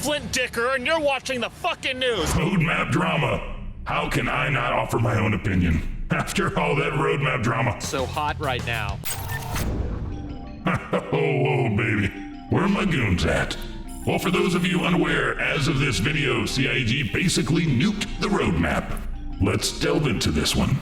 Flint Dicker, and you're watching the fucking news. Roadmap drama. How can I not offer my own opinion after all that roadmap drama? So hot right now. Oh, baby. Where are my goons at? Well, for those of you unaware, as of this video, CIG basically nuked the roadmap. Let's delve into this one.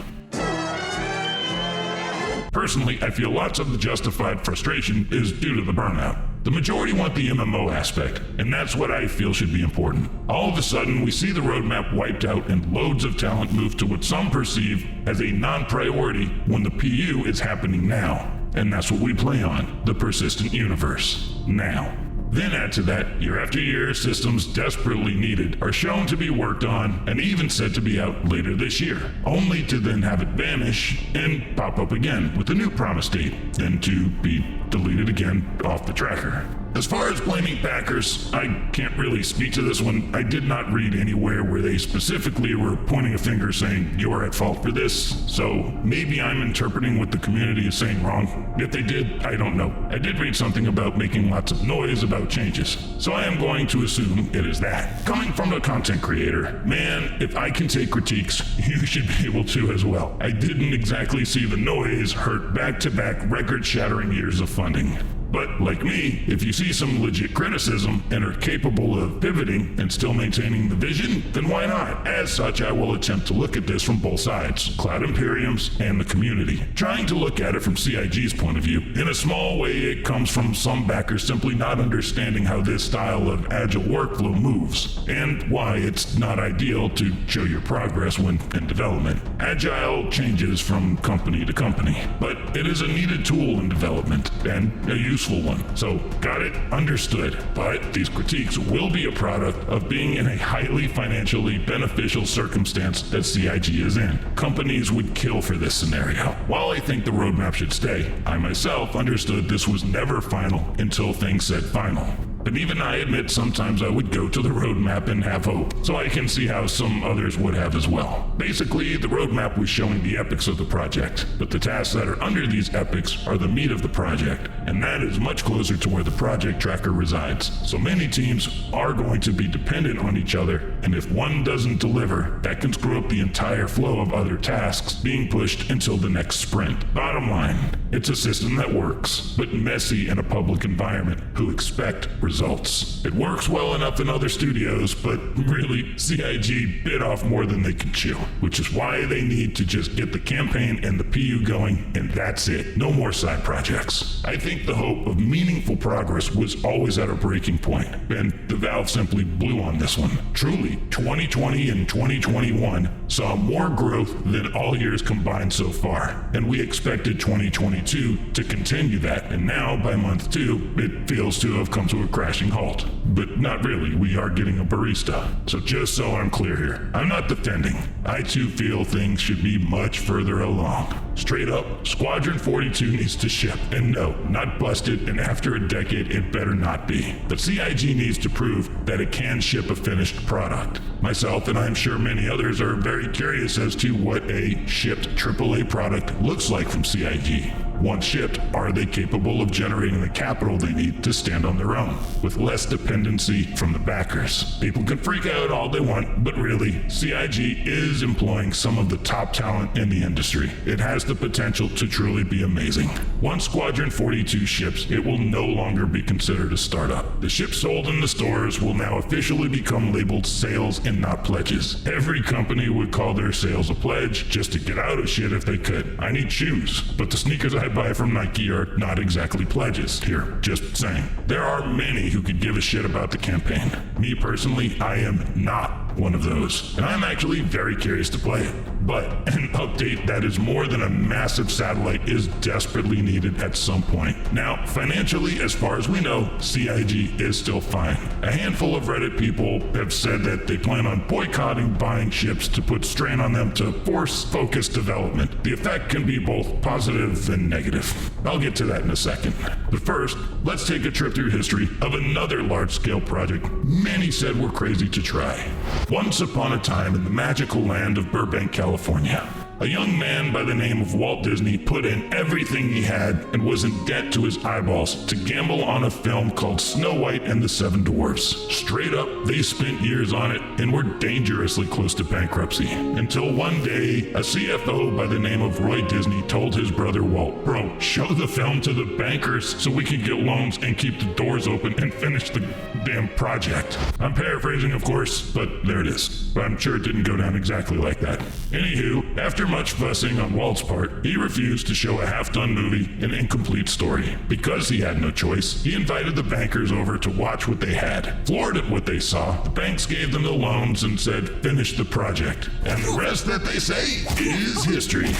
Personally, I feel lots of the justified frustration is due to the burnout. The majority want the MMO aspect, and that's what I feel should be important. All of a sudden, we see the roadmap wiped out and loads of talent move to what some perceive as a non-priority when the PU is happening now. And that's what we play on, the persistent universe. Now. Then add to that, year after year, systems desperately needed are shown to be worked on and even said to be out later this year, only to then have it vanish and pop up again with a new promise date, then to be deleted again off the tracker. As far as blaming backers, I can't really speak to this one. I did not read anywhere where they specifically were pointing a finger saying, you are at fault for this, so maybe I'm interpreting what the community is saying wrong. If they did, I don't know. I did read something about making lots of noise about changes, so I am going to assume it is that. Coming from a content creator, man, if I can take critiques, you should be able to as well. I didn't exactly see the noise hurt back-to-back record-shattering years of funding. But like me, if you see some legit criticism and are capable of pivoting and still maintaining the vision, then why not? As such, I will attempt to look at this from both sides, Cloud Imperium's and the community, trying to look at it from CIG's point of view. In a small way, it comes from some backers simply not understanding how this style of agile workflow moves, and why it's not ideal to show your progress when in development. Agile changes from company to company, but it is a needed tool in development, and a useful one. So, got it? Understood. But these critiques will be a product of being in a highly financially beneficial circumstance that CIG is in. Companies would kill for this scenario. While I think the roadmap should stay, I myself understood this was never final until things said final. But even I admit sometimes I would go to the roadmap and have hope, so I can see how some others would have as well. Basically, the roadmap was showing the epics of the project, but the tasks that are under these epics are the meat of the project, and that is much closer to where the project tracker resides. So many teams are going to be dependent on each other, and if one doesn't deliver, that can screw up the entire flow of other tasks being pushed until the next sprint. Bottom line, it's a system that works, but messy in a public environment who expect results. It works well enough in other studios, but really, CIG bit off more than they could chew, which is why they need to just get the campaign and the PU going, and that's it. No more side projects. I think the hope of meaningful progress was always at a breaking point, and the valve simply blew on this one. Truly, 2020 and 2021 saw more growth than all years combined so far, and we expected 2022 to continue that, and now by month 2, it feels to have come to a crashing halt. But not really, we are getting a barista. So just so I'm clear here, I'm not defending. I too feel things should be much further along. Straight up, Squadron 42 needs to ship. And no, not busted, and after a decade, it better not be. But CIG needs to prove that it can ship a finished product. Myself, and I'm sure many others, are very curious as to what a shipped AAA product looks like from CIG. Once shipped, are they capable of generating the capital they need to stand on their own, with less dependency from the backers? People can freak out all they want, but really, CIG is employing some of the top talent in the industry. It has the potential to truly be amazing. Once Squadron 42 ships, it will no longer be considered a startup. The ships sold in the stores will now officially become labeled sales and not pledges. Every company would call their sales a pledge just to get out of shit if they could. I need shoes, but the sneakers I buy from Nike are not exactly pledges. Here, just saying. There are many who could give a shit about the campaign. Me personally, I am not one of those, and I'm actually very curious to play it. But an update that is more than a massive satellite is desperately needed at some point. Now, financially, as far as we know, CIG is still fine. A handful of Reddit people have said that they plan on boycotting buying ships to put strain on them to force focused development. The effect can be both positive and negative. I'll get to that in a second. But first, let's take a trip through history of another large-scale project many said were crazy to try. Once upon a time in the magical land of Burbank, California, A young man by the name of Walt Disney put in everything he had and was in debt to his eyeballs to gamble on a film called Snow White and the Seven Dwarfs. Straight up, they spent years on it and were dangerously close to bankruptcy. Until one day, a CFO by the name of Roy Disney told his brother Walt, "Bro, show the film to the bankers so we can get loans and keep the doors open and finish the damn project." I'm paraphrasing, of course, but there it is. But I'm sure it didn't go down exactly like that. Anywho, after much fussing on Walt's part, he refused to show a half-done movie, an incomplete story. Because he had no choice, he invited the bankers over to watch what they had. Floored at what they saw, the banks gave them the loans and said, "Finish the project." And the rest, that they say, is history.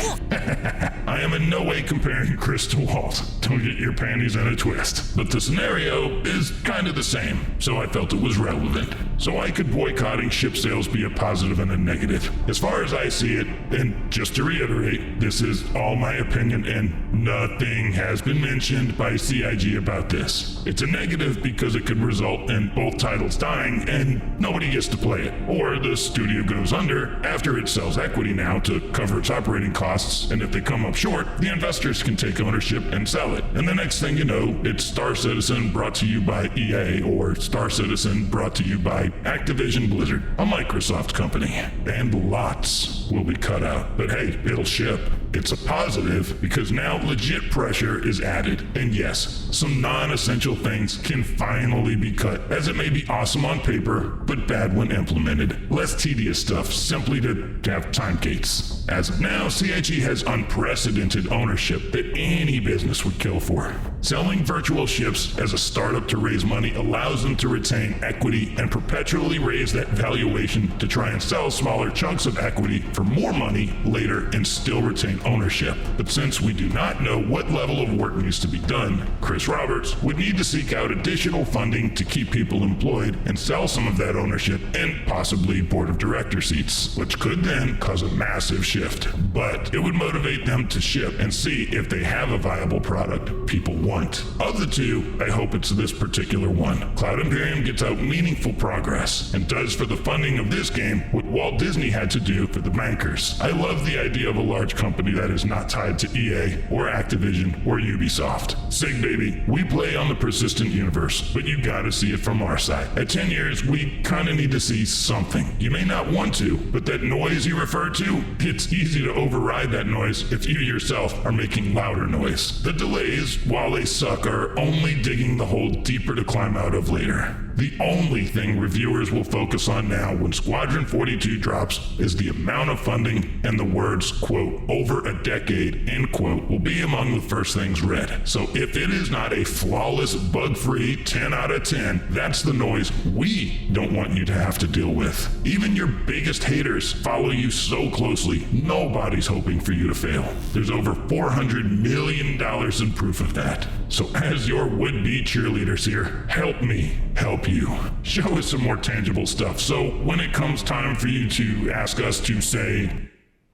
I am in no way comparing Chris to Walt. Don't get your panties in a twist. But the scenario is kind of the same, so I felt it was relevant. So why could boycotting ship sales be a positive and a negative? As far as I see it, and just to reiterate, this is all my opinion and nothing has been mentioned by CIG about this. It's a negative because it could result in both titles dying and nobody gets to play it. Or the studio goes under after it sells equity now to cover its operating costs, and if they come up short, the investors can take ownership and sell it. And the next thing you know, it's Star Citizen brought to you by EA or Star Citizen brought to you by Activision Blizzard, a Microsoft company. And lots will be cut out. But hey, it'll ship. It's a positive because now legit pressure is added. And yes, some non-essential things can finally be cut, as it may be awesome on paper, but bad when implemented. Less tedious stuff, simply to have time gates. As of now, CIG has unprecedented ownership that any business would kill for. Selling virtual ships as a startup to raise money allows them to retain equity and perpetually raise that valuation to try and sell smaller chunks of equity for more money later and still retain ownership. But since we do not know what level of work needs to be done, Chris Roberts would need to seek out additional funding to keep people employed and sell some of that ownership and possibly board of director seats, which could then cause a massive shift. But it would motivate them to ship and see if they have a viable product people want. Of the two, I hope it's this particular one. Cloud Imperium gets out meaningful progress and does for the funding of this game what Walt Disney had to do for the bankers. I love the idea of a large company that is not tied to EA or Activision or Ubisoft. Sig baby, we play on the persistent universe, but you gotta see it from our side. At 10 years, we kinda need to see something. You may not want to, but that noise you refer to, it's easy to override that noise if you yourself are making louder noise. The delays, while they suck, are only digging the hole deeper to climb out of later. The only thing reviewers will focus on now when Squadron 42 drops is the amount of funding, and the words, quote, "over a decade," end quote, will be among the first things read. So if it is not a flawless, bug-free 10 out of 10, that's the noise we don't want you to have to deal with. Even your biggest haters follow you so closely, nobody's hoping for you to fail. There's over $400 million in proof of that. So as your would-be cheerleaders here, help me help you. Show us some more tangible stuff, so when it comes time for you to ask us to say,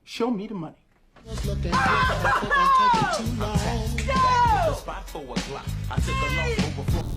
"Show me the money."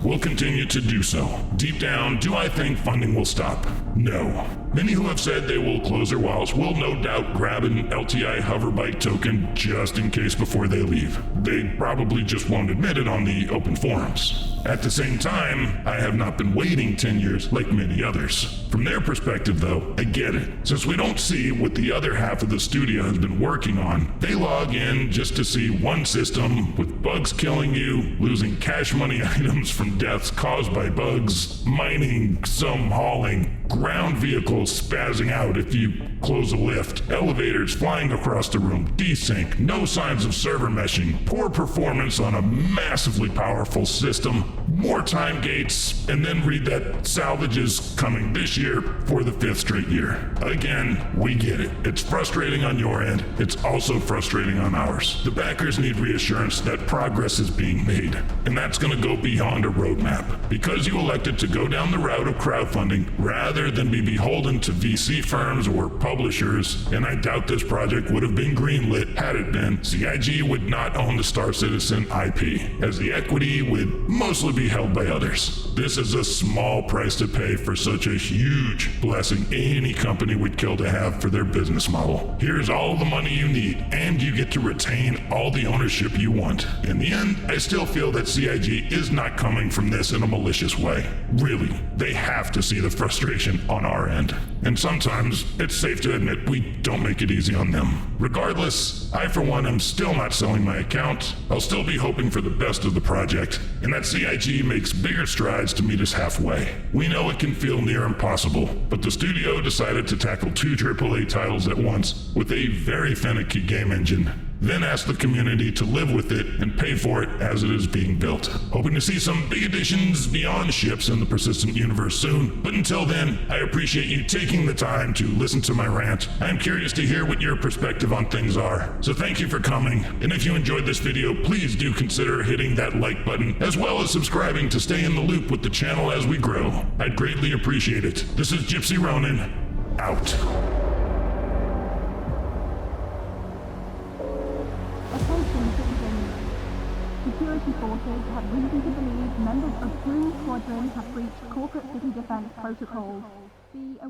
we'll continue to do so. Deep down, do I think funding will stop? No. Many who have said they will close their wallets will no doubt grab an LTI hoverbike token just in case before they leave. They probably just won't admit it on the open forums. At the same time, I have not been waiting 10 years like many others. From their perspective though, I get it. Since we don't see what the other half of the studio has been working on, they log in just to see one system with bugs killing you, losing cash money items from deaths caused by bugs, mining, some hauling, ground vehicles spazzing out if you close a lift, elevators flying across the room, desync, no signs of server meshing, poor performance on a massively powerful system, more time gates, and then read that salvage is coming this year for the 5th straight year. Again, we get it. It's frustrating on your end. It's also frustrating on ours. The backers need reassurance that progress is being made, and that's going to go beyond a roadmap. Because you elected to go down the route of crowdfunding rather than be beholden to VC firms or publishers, and I doubt this project would have been greenlit had it been, CIG would not own the Star Citizen IP, as the equity would mostly be held by others. This is a small price to pay for such a huge blessing any company would kill to have for their business model. Here's all the money you need, and you get to retain all the ownership you want. In the end, I still feel that CIG is not coming from this in a malicious way. Really, they have to see the frustration on our end. And sometimes, it's safe to admit we don't make it easy on them. Regardless, I for one am still not selling my account. I'll still be hoping for the best of the project, and that CIG makes bigger strides to meet us halfway. We know it can feel near impossible, but the studio decided to tackle 2 AAA titles at once with a very finicky game engine, then asked the community to live with it and pay for it as it is being built. Hoping to see some big additions beyond ships in the Persistent universe soon, but until then, I appreciate you taking the time to listen to my rant. I'm curious to hear what your perspective on things are, so thank you for coming, and if you enjoyed this video, please do consider hitting that like button, as well as subscribing to stay in the loop with the channel as we grow. I'd greatly appreciate it. This is Gipsy Ronin, out. Security forces have reason to believe members of Goon Squadron have breached corporate city defense protocols.